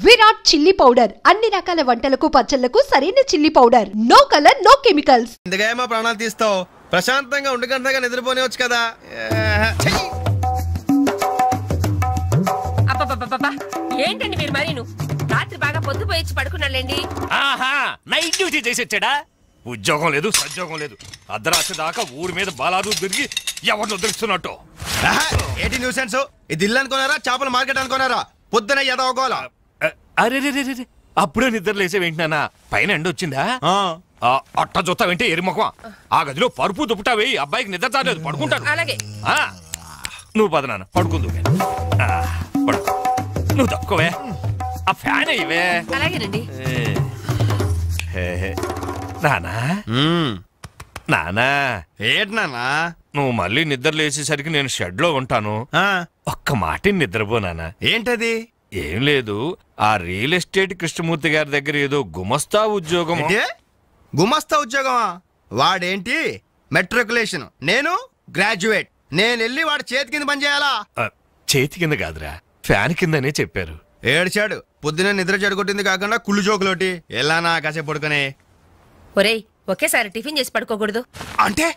Virat chilli powder అన్ని రకాల వంటలకు పచ్చళ్లకు సరైన chilli powder. No colour no chemicals. ఇందుకే మా ప్రాణాలు తీస్తావు. ప్రశాంతంగా ఉండగంటగా నిద్రపోనివచ్చు కదా. ఏంటండి మీరు మరీను రాత్రి బాగా పొద్దుపోయి పడుకున్నాళ్ళండి. ఆహా నైట్ డ్యూటీ చేసి వచ్చాడా? ఉద్యోగం లేదు సద్యోగం లేదు. అర్ధరాత్రి దాకా ఊరి మీద బాలాదు తిరిగి ఎవరిని వదిలిస్తున్నట్టు. ఏంటి న్యూసెన్స్? ఇది ఇల్లు అనుకున్నారా చేపల మార్కెట్ అనుకున్నారా? పొద్దున ఎదవగోలా. అరే అప్పుడే నిద్ర లేసే వింటున్నానా? పైన ఎండ వచ్చిందా? అట్ట చూస్తా వింటే ఎరిముఖం. ఆ గదిలో పరుపు దుప్పటా వేయి. అబ్బాయికి నిద్ర చాలేదు, పడుకుంటాను. అలాగే నువ్వు పద నాన్న పడుకుందు. నువ్వు తప్పుకోవే. ఆ ఫ్యాన్ ఇవే. అలాగేనండి. నానా నానా ఏంటి నాన్నా? నువ్వు మళ్ళీ నిద్ర లేచేసరికి నేను షెడ్ లో ఉంటాను. ఒక్క మాట నిద్రపోనానా. ఏంటది? ఏం లేదు, ఆ రియల్ ఎస్టేట్ కృష్ణమూర్తి గారి దగ్గర ఏదో గుమస్తా ఉద్యోగం. గుమస్తా ఉద్యోగమా? వాడేంటి మెట్రికులేషన్, నేను గ్రాడ్యుయేట్. నేను వెళ్ళి వాడి చేతి కింద పని చేయాలా? చేతి కింద కాదురా, ఫ్యాన్ కిందనే చెప్పారు. ఏడ్చాడు. పొద్దున నిద్ర చెడగొట్టింది కాకుండా కుళ్ళు జోకులోటి. ఎలానా కాసేపు పడుకునే. ఒరేయ్ ఒకేసారి టిఫిన్ చేసి పడుకోకూడదు అంటే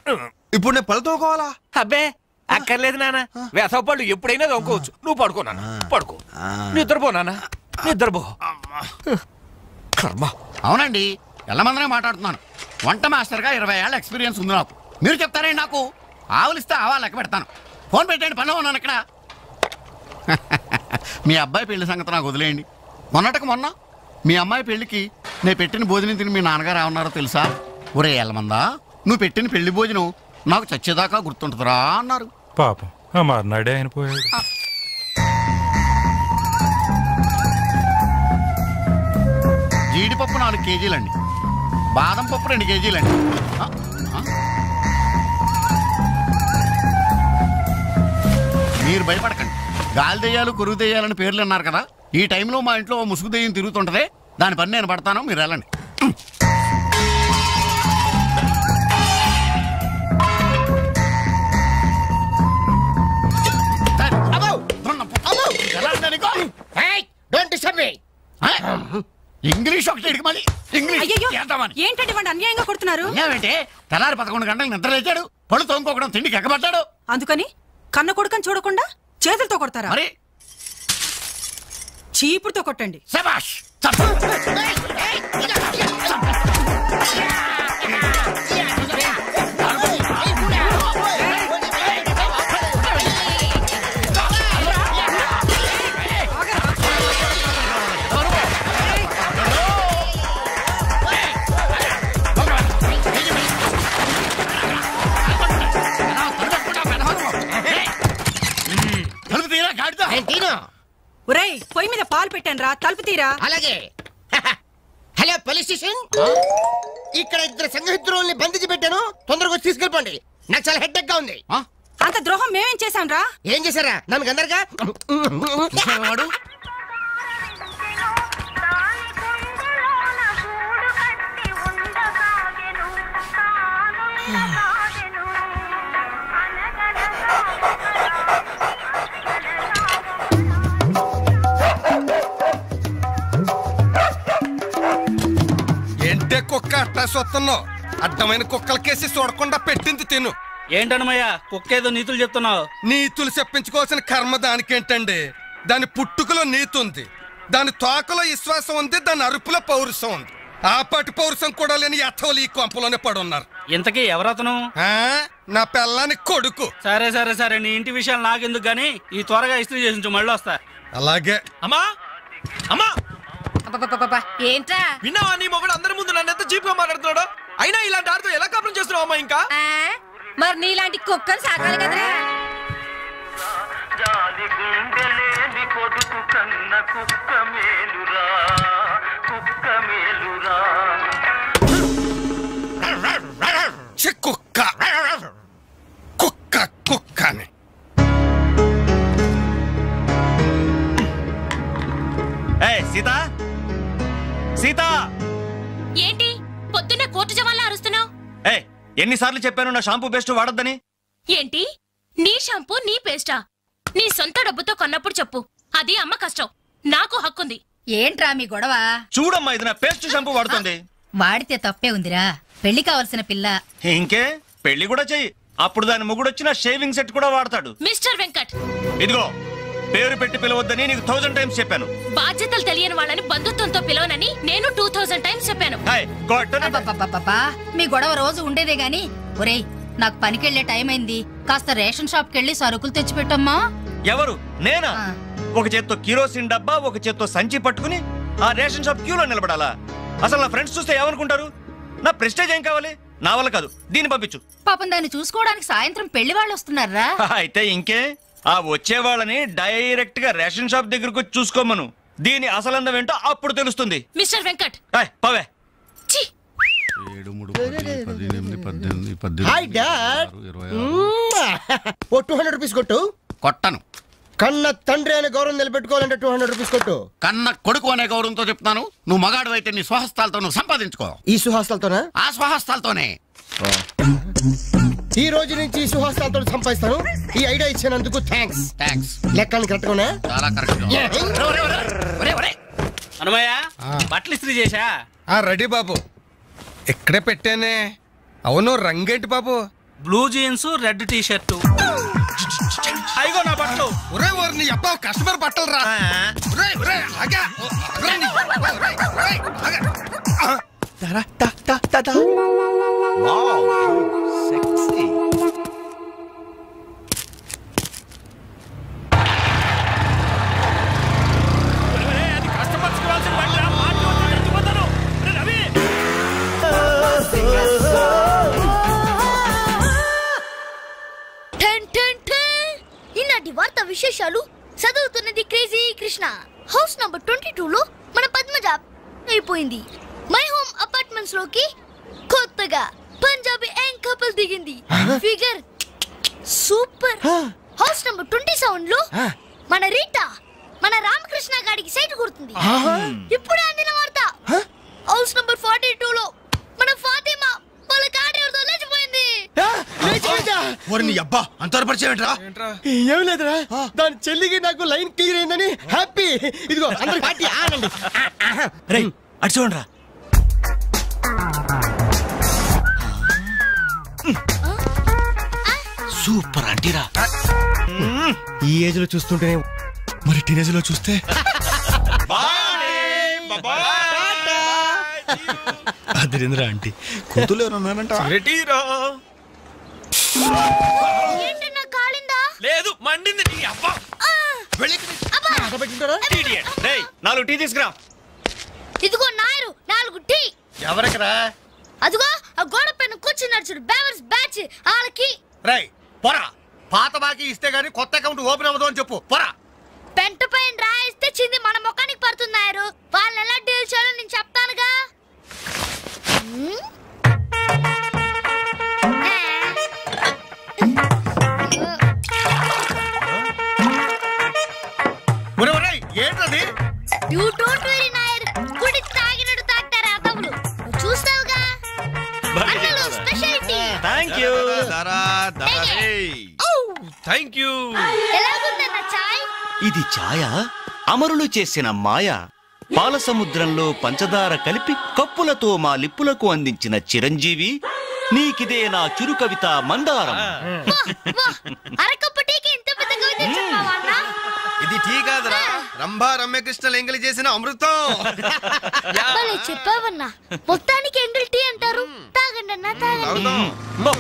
ఇప్పుడు నేను పళ్ళు తోకోవాలా? అబ్బే అక్కర్లేదు నాన్న, వేసవ పళ్ళు ఎప్పుడైనా తోకోవచ్చు. నువ్వు పడుకో నాన్న, పడుకో. నిద్రపో నాన్న, నిద్రపో. కర్మ. అవునండి, ఎల్లమందనే మాట్లాడుతున్నాను. వంట మాస్టర్గా 20 ఏళ్ళ ఎక్స్పీరియన్స్ ఉంది నాకు. మీరు చెప్తారండి నాకు. ఆవులిస్తే ఆవా లెక్క పెడతాను. ఫోన్ పెట్టండి, పనిలో ఉన్నాను ఇక్కడ. మీ అబ్బాయి పెళ్లి సంగతి నాకు వదిలేయండి. మొన్నటికి మొన్న మీ అమ్మాయి పెళ్లికి నేను పెట్టిన భోజనం తిని మీ నాన్నగారు ఏమన్నారో తెలుసా? ఒరే ఎల్లమందా, నువ్వు పెట్టిన పెళ్లి భోజనం నాకు చచ్చేదాకా గుర్తుంటుందిరా అన్నారు. పాపం ఆ మర్నాడే ఆయన పోయాడు. జీడిపప్పు 4 కేజీలండి, బాదం పప్పు 2 కేజీలండి. మీరు భయపడకండి. గాలి దెయ్యాలు కొరుగు దెయ్యాలని పేర్లు అన్నారు కదా. ఈ టైంలో మా ఇంట్లో ముసుగు దెయ్యం తిరుగుతుంటది. దాని పని నేను పడతాను, మీరు వెళ్ళండి. ఇంగ్లీష్ ఒకటి మళ్ళీ ఏంటంటే వాడు అన్యాయంగా కొడుతున్నారు. ఏమంటే తెల్లారి 11 గంటలకు నిద్ర లేచాడు, పళ్ళు తోముకోవడం తిండికి ఎగబడ్డాడు. అందుకని కన్న కొడుకని చూడకుండా చేతులతో కొడతారా? మరి చీపుడుతో కొట్టండి. శభాష్. ఒరేయ్ పొయ్యి మీద పాలు పెట్టాను రా, తలుపు తీరా. అలాగే. హలో పోలీస్ స్టేషన్, ఇక్కడ 2 సంఘహితుల్ని బంధించి పెట్టాను. తొందరగా వచ్చి తీసుకెళ్ళిపోండి. నాకు చాలా హెడ్డెక్ గా ఉంది. అంత ద్రోహం మేమేం చేశాం రా? ఏం చేశారా? నన్ను గందరగా వాడు ఏంటే కుక్క అట్టా సొత్తున్నావు? అడ్డమైన కుక్కలకేసి చూడకుండా పెట్టింది తిను. ఏంటన్నమయ్యా కుక్కేదో నీతులు చెప్తున్నావు? నీతులు చెప్పించుకోవాల్సిన కర్మ దానికేంటండి? దాని పుట్టుకలో నీతి ఉంది, దాని తోకలో విశ్వాసం ఉంది, దాని అరుపులో పౌరుషం ఉంది. ఆ పాటి పౌరుషం కూడా లేని యథోలు ఈ కొంపలోనే పడున్నారు. ఇంతకీ ఎవరతను? నా పెళ్ళానికి కొడుకు. సరే సరే సరే, నీ ఇంటి విషయాలు నాకెందుకు గానీ ఈ త్వరగా ఇస్త్రీ చేసించు, మళ్ళీ వస్తా. అలాగే. అమ్మా అమ్మా, ఏంట్రా విన్నావా? నీ మొగుడు అందరి ముందు నన్ను ఎంత చీప్ గా మాట్లాడుతున్నాడు. అయినా ఇలాంటి ఆడుతూ ఎలా కాపురం చేస్తున్నావు అమ్మా? ఇంకా మరి నీలాంటి కుక్కలు సాకాలి కదరా. కుక్క కుక్క కుక్కని. సీత సీత, ఏంటి పొద్దున్న కోర్టు జవాన్లా అరుస్తున్నావు? ఎన్నిసార్లు చెప్పాను నా షాంపూ పేస్ట్ వాడొద్దని? ఏంటి నీ షాంపూ నీ పేస్టా? నీ సొంత డబ్బుతో కొన్నప్పుడు చెప్పు, అది అమ్మ కష్టం. నాకు హక్కుంది. ఏంట్రా మీ గొడవ? చూడమ్మా, ఇది నా పేస్ట్ షాంపూ వాడుతుంది. వాడితే తప్పే ఉందిరా, పెళ్లి కావలసిన పిల్ల. ఇంకే పెళ్లి కూడా చెయ్యి, అప్పుడు దాని మొగుడు వచ్చిన షేవింగ్ సెట్ కూడా వాడతాడు. మిస్టర్ వెంకట్, ఇదిగో పేరు పెట్టి పిలవద్దని నీకు 1000 టైమ్స్ చెప్పాను. బాధ్యతలు తెలియని వాళ్ళని బంధుత్వంతో పిలవనని నేను 2000 టైమ్స్ చెప్పాను. మీ గొడవ రోజు ఉండేదే గాని, ఒరేయ్ నాకు పనికెళ్లే టైం అయింది, కాస్త రేషన్ షాప్ కెళ్ళి సరుకులు తెచ్చిపెట్టమ్మా. ఎవరు? నేనా? ఒక చేత్తో కిరోసిన్ డబ్బా, ఒక చేత్తో సంచి పట్టుకుని ఆ రేషన్ షాప్ క్యూలో నిలబడాలా? అసలు నా ఫ్రెండ్స్ చూస్తే ఏమనుకుంటారు? నా ప్రెస్టేజ్ ఏం కావాలి? నా వల్ల కాదు, దీన్ని పంపించు. పాపం దాన్ని చూసుకోవడానికి సాయంత్రం పెళ్లి వాళ్ళు వస్తున్నారా? అయితే ఇంకే, ఆ వచ్చే వాళ్ళని డైరెక్ట్ గా రేషన్ షాప్ దగ్గరకు వచ్చి చూసుకోమను. దీని అసలందం ఏంటో అప్పుడు తెలుస్తుంది. మిస్టర్ వెంకట్ పవే. హాయ్ డాడ్, ఓ 200 రూపీస్ కొట్టు. కొట్టను. కన్న తండ్రి అనే గౌరవం నిలబెట్టుకోవాలంటే 200 రూపీస్ కొట్టు. కన్న కొడుకు అనే గౌరవంతో చెప్తాను. నువ్వు మగాడు అయితే నీ స్వహస్తాలతో నువ్వు సంపాదించుకో. ఈ సుహాస్తాలతోనా? ఆ స్వహస్తాలతోనే. ఈ రోజు నుంచి ఈ సుహాస్తాలతో సంపాదిస్తాను. ఈ ఐడియా ఇచ్చినందుకు థ్యాంక్స్. లెక్కలు కరెక్ట్ గానే? చాలా కరెక్ట్. అనుమయ్య, బట్టలు ఇస్త్రీ చేశా? రెడీ బాబు, ఇక్కడే పెట్టానే. అవును, రంగేంటి బాబు? Blue jeans, red T shirt. అయ్యో నా బట్టలు. ఒరే ఒరే, నీ అబ్బా కస్టమర్ బట్టలు రా. ఈనాటి వార్తా విశేషాలు చదువుతున్నది క్రేజీ కృష్ణ. హౌస్ నంబర్ 22 లో మన పద్మజ అయిపోయింది. మై హోమ్ అపార్ట్మెంట్స్ లోకి కొత్తగా పంజాబీ యంగ్ కపుల్ దిగింది. Figure super. హౌస్ నంబర్ 27 లో మన రీటా మన రామకృష్ణ గారికి సైట్ కొడుతుంది. ఇప్పుడే అందిన వార్త. హౌస్ నంబర్ 42 లో మన ఫాతిమా వాళ్ళ కార్డియోతో లేచిపోయింది. అబ్బా అంత పరిచయం ఏంట్రా? ఏం లేదురా, దాని చెల్లికి నాకు లైన్ క్లియర్ అయిందని హ్యాపీ. ఇదిగో అందరి పార్టీ ఆనండి. అటు చూడరా. సూపర్ అంటీరా. ఈ ఏజ్ లో చూస్తుంటేనే, మరి టీనేజ్ లో చూస్తే అదిరింద్రా ఆంటీ. కూతురు ఎవరున్నారంట? లేదు, మండింది. 4 టీ తీసుకురా. ఇదిగో నాయరు 4 టీ. ఎవరికరా? అదిగో ఆ గోడ పైన కూర్చున్నాడు చూడు, బేవర్స్ బ్యాచ్ వాళ్ళకి. రై పోరా, పాత బాకీ ఇస్తే గానీ కొత్త అకౌంట్ ఓపెన్ అవ్వదు అని చెప్పు. పోరా. పెంట పైన రాయిస్తే చింది మన ముఖానికి పడుతున్నారు. వాళ్ళని ఎలా డీల్ చేయాలో నేను చెప్తానుగా. ఏంటది? యు డోంట్ వరీ నాయర్, గుడి తాగినట్టు తాగుతారు అదవులు. చూస్తావుగా అన్నలు స్పెషాలిటీ. థాంక్యూ. థాంక్యూ. ఎలాగుందన్న చాయ్? ఇది ఛాయ అమరులు చేసిన మాయ. పాల సముద్రంలో పంచదార కలిపి కప్పులతో మా లిప్పులకు అందించిన చిరంజీవి, నీకిదే నా చురు కవిత మందారం. అరకప్పు టీకి ఇంత పెద్ద కవిత చెప్పావా అన్న? ఇది టీ కాదురా, రంభా రమ్యకృష్ణ ఎంగిలి చేసిన అమృతం. చెప్పావన్నా. మొత్తానికి ఎంగిల్ టీ అంటారు. తాగండి అన్న, తాగండి.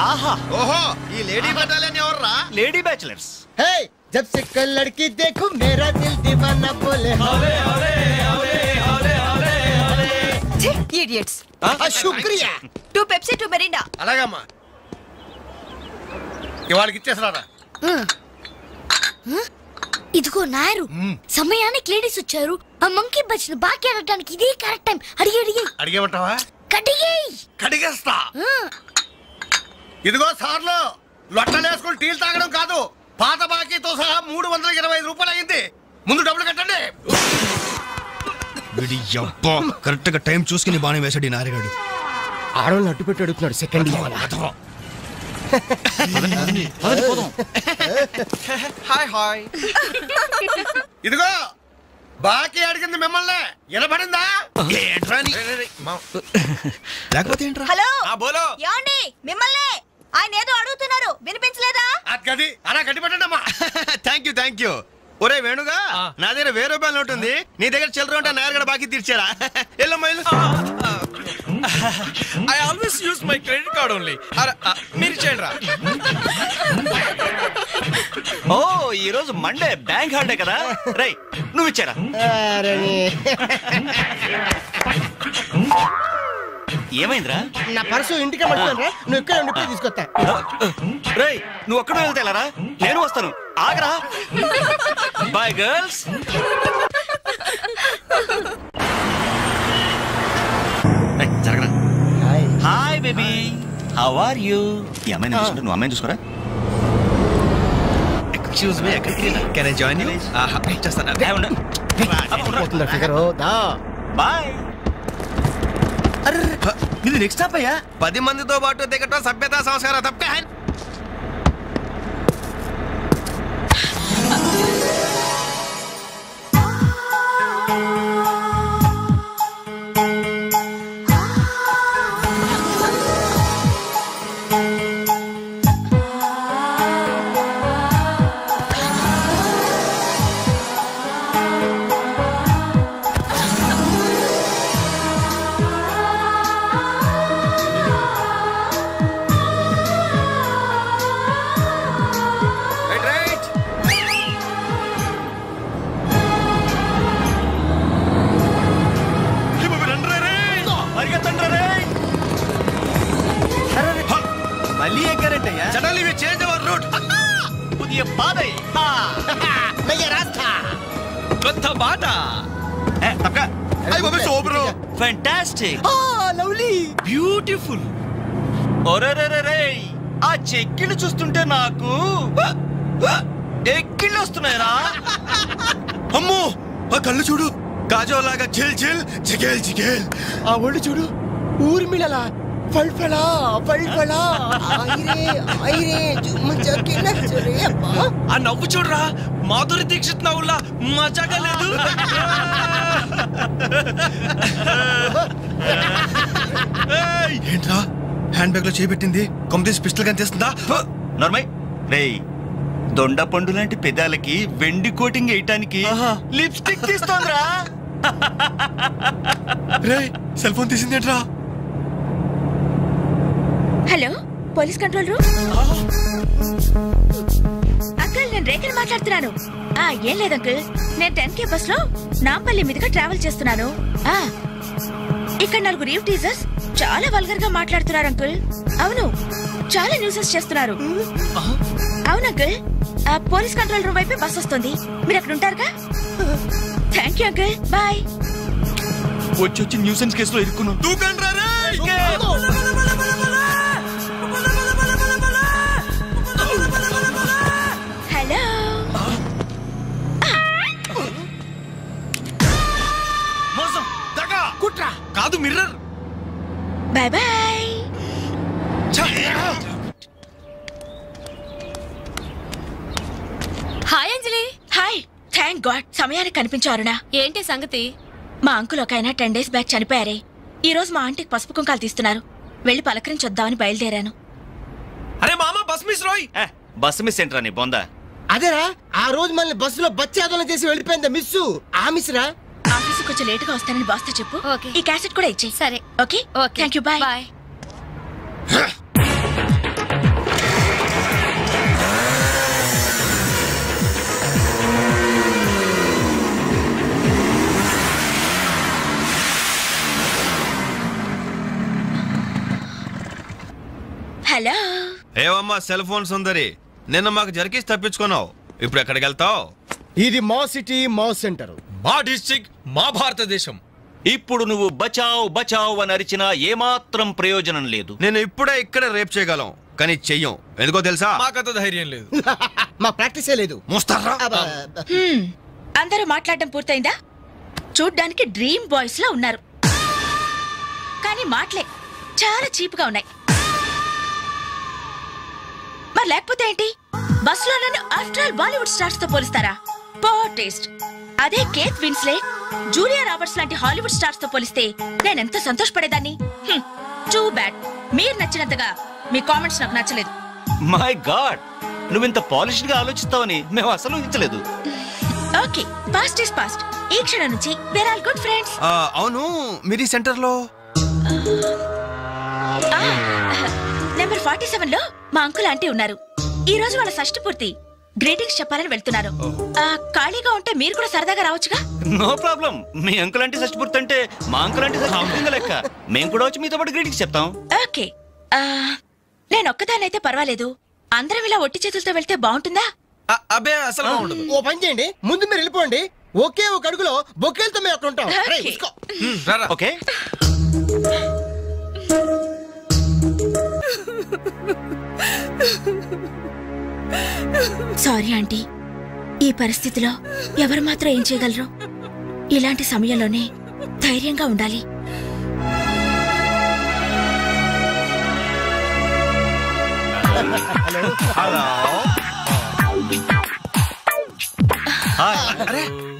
ఆహా, ఓహో, ఈ లేడీ బటాలియన్ ఎవర్రా? Lady bachelors. హే, జబ్ సే కల్ లడ్కీ దేఖో మేరా దిల్ దీవానా బోలే హోలే హోలే హోలే హోలే హోలే హోలే. ఇడియట్స్. శుక్రియా. 2 పెప్సీ 2 మెరిండా. అలాగమ్మా, ఇవాళకి ఇచ్చేసరారా. ఇదిగో నాయరు, సమయానికి లేడీస్ వచ్చారు. ఆ మంకీ బచ్చిన బాకీ అడగడానికి ఇదే కరెక్ట్ టైం. అడిగేమంటావా? కడిగేస్తా. ఇదిగో సార్లు, లొట్టలేసుకుని టీలు తాగడం కాదు, పాత బాకీతో సహా 325 రూపాయలు అయింది. ముందు డబ్బులు కట్టండి. కరెక్ట్ గా టైం చూసుకుని బాగానే వేసాడు ఈ నారిగాడు. ఆడవాళ్ళని అడ్డు పెట్టి అడుగుతున్నాడు. Second hi hi. ఇదిగో బాకీ అడిగింది మిమ్మల్ని వినపడిందా? లేకపోతే ఏంట్రా? హలో బోలో ఏమండి మిమ్మల్ని ఆయన ఏదో అడుగుతున్నారు వినిపించలేదా? అది అలా గట్టి పట్టండి అమ్మా. Thank you. ఒరే వేణుగా, నా దగ్గర 1000 రూపాయలు నోటు ఉంది, నీ దగ్గర చిల్లర ఉంటే నేరుగా బాకీ తీర్చారా? Yellamma I always use my credit card only. మీరు చేయండి రా. ఓ ఈ రోజు మండే బ్యాంక్ హాలిడే కదా. రై నువ్వు ఇచ్చారా? ఏమైందిరా? నా పర్సు ఇంటికి మర్చిపోయాను. నువ్వు ఇక్కడ ఉండి తీసుకొస్తా. రేయ్ నువ్వు ఒక్కడే వెళ్తే వెళ్ళారా? నేను వస్తాను, ఆగరా. Boy girls. జరగరా. Hi baby, how are you? ఈ అమ్మాయిని చూసుకుంటే నువ్వు అమ్మాయిని చూసుకోరా. Excuse me, can I join you? చేస్తాను. బాయ్. ఇది నెక్స్ట్ స్టాప్ అయ్యా. 10 మందితో పాటు దిగటం సభ్యత సంస్కారం తప్ప. మళ్ళీ ఎక్కారంటయ్యా. Suddenly we change our route. పుదియ పాదై నయ్య రాస్తా. కొత్త బాట. తప్పక. అయ్య బాబే సూపర్. ఫ్యాంటాస్టిక్. లవ్లీ. బ్యూటిఫుల్. ఒరేరేరే, ఆ చెక్కిళ్ళు చూస్తుంటే నాకు ఎక్కిళ్ళు వస్తున్నాయరా. అమ్మో ఆ కళ్ళు చూడు, కాజోలాగా జిల్ జిల్ జిగేల్ జిగేల్. ఆ ఒళ్ళు చూడు, ఊర్మిళలా ఫల్ఫలా ఫల్ఫలా. ఆ నవ్వు చూడరా, మాధురి దీక్షిత్ నవ్వులా మజాగా లేదు. ఏంట్రా హ్యాండ్ బ్యాగ్ లో చేపెట్టింది? కొమ్మతీసి పిస్టల్ కనిపిస్తుందా? నార్మల్. రేయ్ దొండ పండు లాంటి పెదాలకి వెండి కోటింగ్ వేయటానికి లిప్స్టిక్ తీస్తోందిరా. రేయ్ సెల్ ఫోన్ తీసిందేంట్రా? Hello police control room. Uncle నేను రేఖని మాట్లాడుతున్నాను. ఏం లేదు అంకుల్, నేను 10K బస్ లో నాంపల్లి మీదుగా ట్రావెల్ చేస్తున్నాను. ఇక్కడ 4 రీవ్ టీజర్స్ చాలా వల్గర్ గా మాట్లాడుతున్నారు అంకుల్. అవును, చాలా న్యూసెస్ చేస్తున్నారు. అవును అంకుల్, పోలీస్ కంట్రోల్ రూమ్ వైపు బస్ వస్తుంది. మీరు అక్కడ ఉంటారుగా? Thank you uncle, bye. వచ్చి న్యూసెన్స్ కేసులో ఇరుక్కున్నాం. హలో మోసం, దగా, కుట్ర కాదు mirror. Bye bye. Hi Anjali. Hi. Thank God సమయానికి కనిపించారునా. ఏంటి సంగతి? మా అంకుల్ ఒక ఆయన 10 days బ్యాక్ చనిపోయారే. ఈ రోజు మా ఆంటీకి పసుపు కుంకాలు తీస్తున్నారు. వెళ్ళి పలకరించొద్దామని బయలుదేరాను. అరే మామ బస్ మిస్ రోయ్. బస్ మిస్ ఏంట్రా నీ బొందా? అదేరా, ఆ రోజు మళ్ళీ బస్సులో బచ్చాదోళన చేసి వెళ్ళిపోయింది మిస్సు. ఆ మిస్ రా. ఆఫీసు కొంచెం లేటుగా వస్తానని బాస్తో చెప్పు. ఈ క్యాసెట్ కూడా ఇచ్చేయి. సరే. Okay thank you, bye bye. Hello. ఏవమ్మా సెల్ ఫోన్ సుందరి, నిన్న మాకు జరికేసి తప్పించుకున్నావు, ఇప్పుడు ఎక్కడికి వెళ్తావు? ఇది మా సిటీ, మా సెంటర్, మా డిస్ట్రిక్ట్, మా భారతదేశం. ఇప్పుడు నువ్వు బచావ్ బచావ్ అని అరిచినా ఏమాత్రం ప్రయోజనం లేదు. నేను ఇప్పుడే ఇక్కడ రేప్ చేయగలం, కానీ చెయ్యం. ఎందుకో తెలుసా? మాకంత ధైర్యం లేదు. మా ప్రాక్టీసే లేదు. మోస్తారా? అందరూ మాట్లాడడం పూర్తయిందా? చూడ్డానికి డ్రీమ్ బాయ్స్ లా ఉన్నారు, కానీ మాటలే చాలా చీప్ గా ఉన్నాయి. మరి లేకపోతే ఏంటి? బస్ లో నన్ను ఆఫ్టర్ ఆల్ బాలీవుడ్ స్టార్స్ తో పోలిస్తారా? పో టేస్ట్. అదే కేట్ విన్స్లెట్, జూలియా రాబర్ట్స్ లాంటి హాలీవుడ్ స్టార్స్ తో పోలిస్తే నేనెంత సంతోషపడేదాన్ని. టూ బ్యాడ్, మీరు నచ్చినంతగా మీ కామెంట్స్ నాకు నచ్చలేదు. మై గాడ్, నువ్వింత పాలిష్డ్ గా ఆలోచిస్తావని మేము అసలు ఊహించలేదు. Okay, past is past. ఈ క్షణం నుంచి వేర్ ఆల్ గుడ్ ఫ్రెండ్స్. అవును, మీరు సెంటర్ లో నెంబర్ 47 లో మా అంకుల్ ఆంటీ ఉన్నారు. ఈ రోజు వాళ్ళ షష్ఠి పూర్తి, గ్రీటింగ్స్ చెప్పాలని వెళ్తున్నారు. ఖాళీగా ఉంటే మీరు కూడా సరదాగా రావచ్చుగా. No problem. మీ అంకుల్ అంటే షష్ఠి పూర్తి అంటే మా అంకుల్ అంటే షష్ఠి లెక్క. మేము కూడా వచ్చి మీతో పాటు గ్రీటింగ్స్ చెప్తాం. ఓకే, నేను ఒక్కదానైతే పర్వాలేదు. అందరం ఇలా ఒట్టి చేతులతో వెళ్తే బాగుంటుందా? అబ్బే అసలు బాగుండదు. ఓ పని చేయండి, ముందు మీరు వెళ్ళిపోండి. ఒకే ఒక అడుగులో బొక్కేలతో మేము అక్కడ ఉంటాం. ఓకే. సారీ ఆంటీ, ఈ పరిస్థితిలో ఎవరు మాత్రం ఏం చేయగలరు? ఇలాంటి సమయంలోనే ధైర్యంగా ఉండాలి.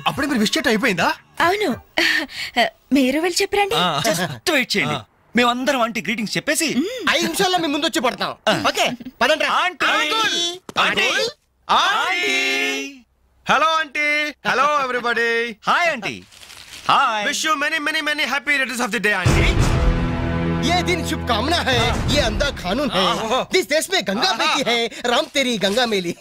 అప్పుడే మీరు విష్ అయిపోయిందా? అవును, మీరు వెళ్ళి చెప్పరండి. జస్ట్ వెయిట్ చేయండి, మేమందరం ఆంటీ గ్రీటింగ్స్ చెప్పేసి 5 నిమిషాల్లో మీ ముందు వచ్చి పడతాం. ఓకే, పదండి. Hello aunty. Hello everybody. Hi aunty. Hi. Wish you many many many happy returns of the day aunty. ये दिन शुभकामना है, ये अंधा कानून है. जिस देश में गंगा बहती है, राम तेरी गंगा मेली.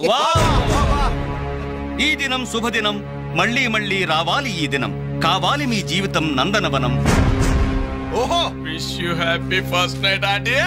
ఈ దినం శుభదినం, మళ్ళీ మళ్ళీ రావాలి ఈ దినం, కావాలి మీ జీవితం నందనవనం. ఓహో, wish you happy first night aunty.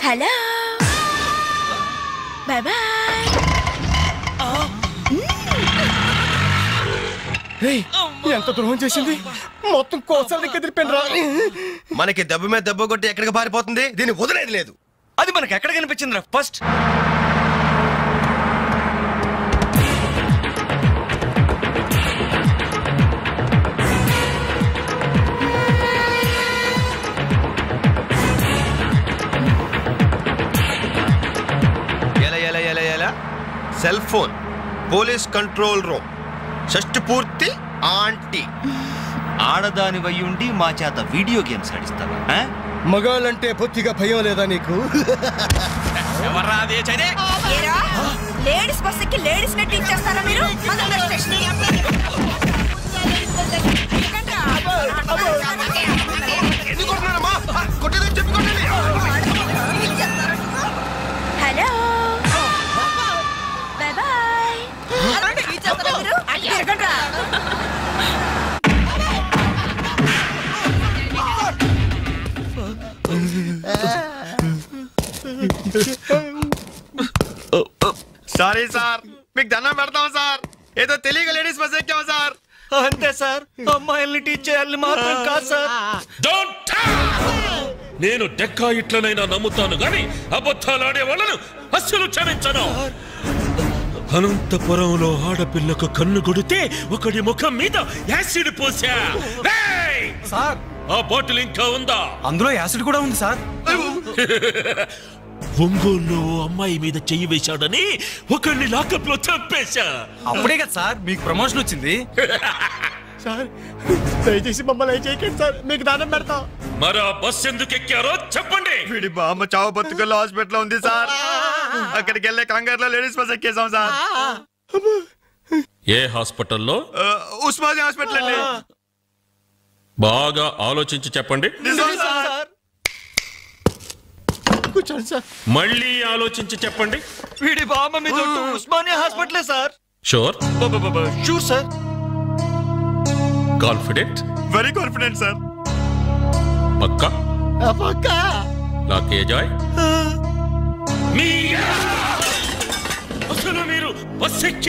Hello, bye bye. ఎంత ద్రోహం చేసింది, మొత్తం కోసాల దగ్గర తిరిపోయినరా. మనకి దెబ్బ మీద దెబ్బ కొట్టి ఎక్కడికి పారిపోతుంది, దీన్ని వదిలేదు లేదు. అది మనకి ఎక్కడ కనిపించిందిరా first? Cell phone, police control room, షష్టి పూర్తి ఆంటీ. ఆడదాని వయ్యుండి మా చేత వీడియో గేమ్స్ ఆడిస్తావా? మగాళ్ళంటే బొత్తిగా భయం లేదా నీకు? లేడీస్ బస్ ఎక్కి లేడీస్ నెట్ ఇచ్చేస్తారా మీరు? Hello, bye bye. Sorry sir, మీకు దండం పెడతాం సార్. ఏదో తెలియక లేడీస్ బస్ ఎక్కాం సార్. అంతే సార్, అమ్మాయిల్ని టీచ్ చేయాలని మాత్రం కాదు సార్. నేను డెక్కా ఇట్లనైనా నమ్ముతాను గాని అబద్ధాలాడే వాళ్ళను అస్సలు క్షమించను. అనంతపురంలో ఆడపిల్లకు కన్ను కొడితే ఒకడి ముఖం మీద యాసిడ్ పోసా. సార్, ఆ బాటిల్ ఇంకా ఉందా? అందులో యాసిడ్ కూడా ఉంది సార్. ఒంగోలులో అమ్మాయి మీద చెయ్యి వేశాడని ఒకరిని లాకప్ లో చంపేశా. అప్పుడే కదా సార్ మీకు ప్రమోషన్ వచ్చింది. సార్ దయచేసి మమ్మల్ని చేయకండి సార్, మీకు దానం పెడతాం. మరి ఆ బస్ ఎందుకు ఎక్కారో చెప్పండి. వీడి బామ్మ చావు బతుకల్లో హాస్పిటల్ ఉంది సార్. అక్కడికి వెళ్ళే కంగారులో లేడీస్ బస్ ఎక్కేసాం సార్. ఏ హాస్పిటల్లో? ఉస్మానియా హాస్పిటల్ అండి. బాగా ఆలోచించి చెప్పండి. మళ్ళీ ఆలోచించి చెప్పండి. వీడి బామ్మ మీద ఉస్మానియా హాస్పిటలే sir. Sure? Sure sir. Confident? Very confident sir. పక్కా? పక్కా. లాకే జాయ్. అసలు మీరు బస్ ఎక్కి